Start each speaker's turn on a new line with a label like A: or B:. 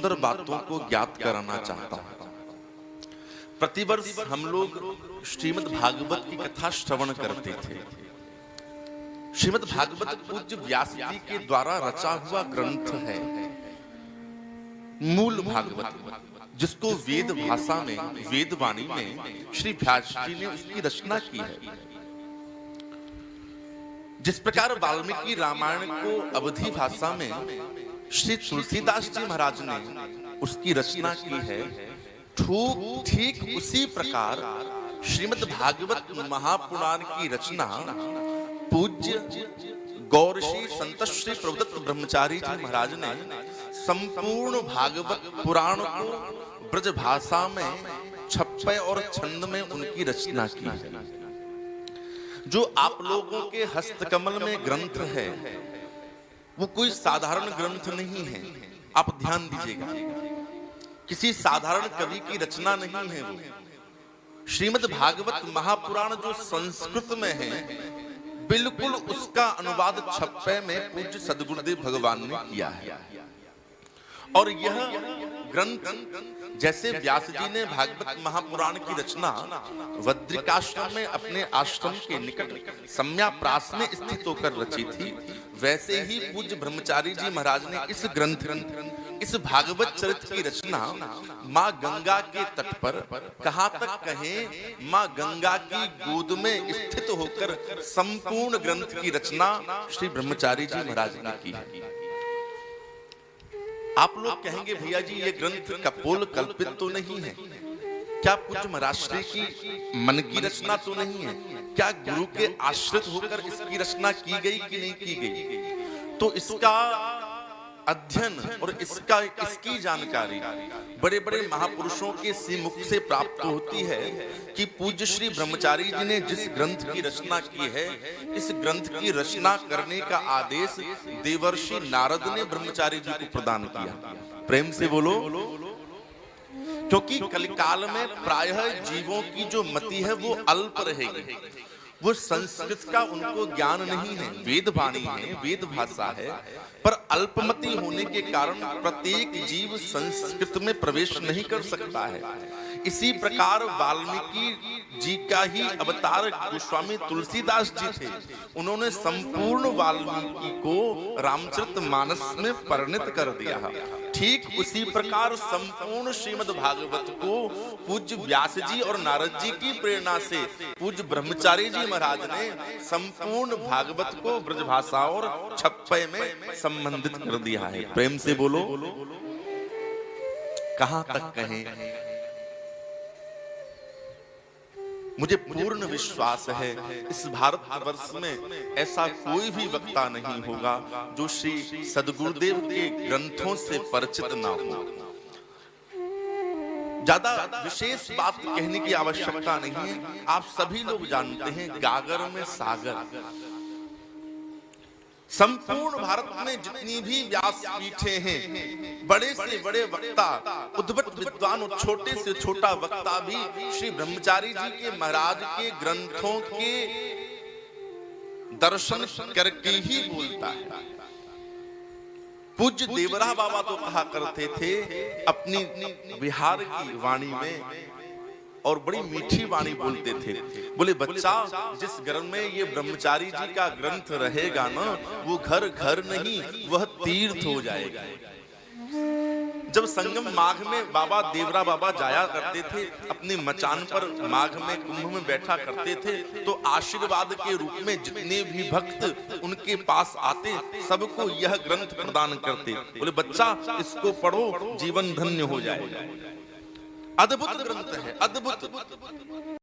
A: सुंदर बातों को ज्ञात कराना चाहता हूं। प्रतिवर्ष हम लोग श्रीमद् भागवत की कथा श्रवण करते थे। श्रीमद् भागवत पूज्य व्यास जी के द्वारा रचा हुआ ग्रंथ है, मूल भागवत, जिसको वेद भाषा में, वेद वाणी में श्री व्यास जी ने उसकी रचना की है। जिस प्रकार वाल्मीकि रामायण को अवधी भाषा में श्री तुलसीदास जी महाराज ने उसकी रचना की है, ठीक उसी प्रकार श्रीमद् भागवत महापुराण की रचना पूज्य गौरशी संत श्री प्रभुदत्त ब्रह्मचारी जी महाराज ने संपूर्ण भागवत पुराण को ब्रज भाषा में छप्पे और छंद में उनकी रचना की है। जो आप लोगों के हस्तकमल में ग्रंथ है वो कोई साधारण ग्रंथ नहीं है। आप ध्यान दीजिएगा, किसी साधारण कवि की रचना नहीं है वो। श्रीमद् भागवत महापुराण जो संस्कृत में है, बिल्कुल उसका अनुवाद छप्पे में पूज्य सदगुरुदेव भगवान ने किया है। और यह ग्रंथ जैसे व्यास जी ने भागवत महापुराण की रचना वज्रिकाश्रम में अपने आश्रम के निकट सम्याप्रास में स्थित होकर रची थी, वैसे ही पूज्य ब्रह्मचारी जी महाराज ने इस ग्रंथ, इस भागवत चरित की रचना माँ गंगा के तट पर, कहां तक कहें माँ गंगा की गोद में स्थित होकर संपूर्ण ग्रंथ की रचना श्री ब्रह्मचारी जी महाराज ने की है। आप लोग कहेंगे भैया जी ये ग्रंथ कपोल कल्पित तो नहीं है, क्या पूज्य महाराष्ट्री की मन की रचना तो नहीं है, क्या गुरु के आश्रित होकर इसकी रचना की गई कि नहीं की गई? तो इसका अध्ययन और इसकी जानकारी बड़े बड़े महापुरुषों के श्रीमुख से प्राप्त होती है कि पूज्य श्री ब्रह्मचारी जी ने जिस ग्रंथ की रचना की है, इस ग्रंथ की रचना करने का आदेश देवर्षि नारद ने ब्रह्मचारी जी को प्रदान किया। प्रेम से बोलो। क्योंकि कलिकाल में प्रायः जीवों की जो मति है वो अल्प रहेगी, वो संस्कृत का उनको ज्ञान नहीं है, वेद वाणी है, वेद भाषा है, पर अल्पमति होने के कारण प्रत्येक जीव संस्कृत में प्रवेश नहीं कर सकता है। इसी प्रकार वाल्मीकि जी का ही अवतार गोस्वामी तुलसीदास जी थे, उन्होंने संपूर्ण वाल्मीकि को रामचरितमानस में परिणत कर दिया। ठीक उसी प्रकार संपूर्ण श्रीमद् भागवत को पूज्य व्यास जी और नारद जी की प्रेरणा से पूज्य ब्रह्मचारी जी महाराज ने संपूर्ण भागवत को ब्रजभाषा और छप्पे में संबंधित कर दिया है। प्रेम से बोलो। कहां तक कहें, मुझे पूर्ण विश्वास है इस भारतवर्ष में ऐसा कोई भी वक्ता नहीं होगा जो श्री सदगुरुदेव के ग्रंथों से परिचित ना हो। ज्यादा विशेष बात कहने की आवश्यकता नहीं है, आप सभी लोग जानते हैं गागर में सागर। संपूर्ण भारत में जितनी भी व्यास पीठे हैं, बड़े से बड़े वक्ता, उद्भट विद्वान, छोटे से छोटा वक्ता भी श्री ब्रह्मचारी जी के महाराज के ग्रंथों के दर्शन करके ही बोलता है। पूज्य देवरा बाबा तो कहा करते थे अपनी बिहार की वाणी में, और बड़ी मीठी वाणी बोलते थे, बोले बच्चा जिस घर में ये ब्रह्मचारी जी का ग्रंथ रहेगा ना, वो घर घर नहीं वह तीर्थ हो जाएगा। जब संगम माघ में बाबा देवरा बाबा जाया करते थे, अपने मचान पर माघ में कुंभ में बैठा करते थे, तो आशीर्वाद के रूप में जितने भी भक्त उनके पास आते सबको यह ग्रंथ प्रदान करते, बोले बच्चा इसको पढ़ो, जीवन धन्य हो जाएगा। अद्भुत ग्रंथ है, अद्भुत।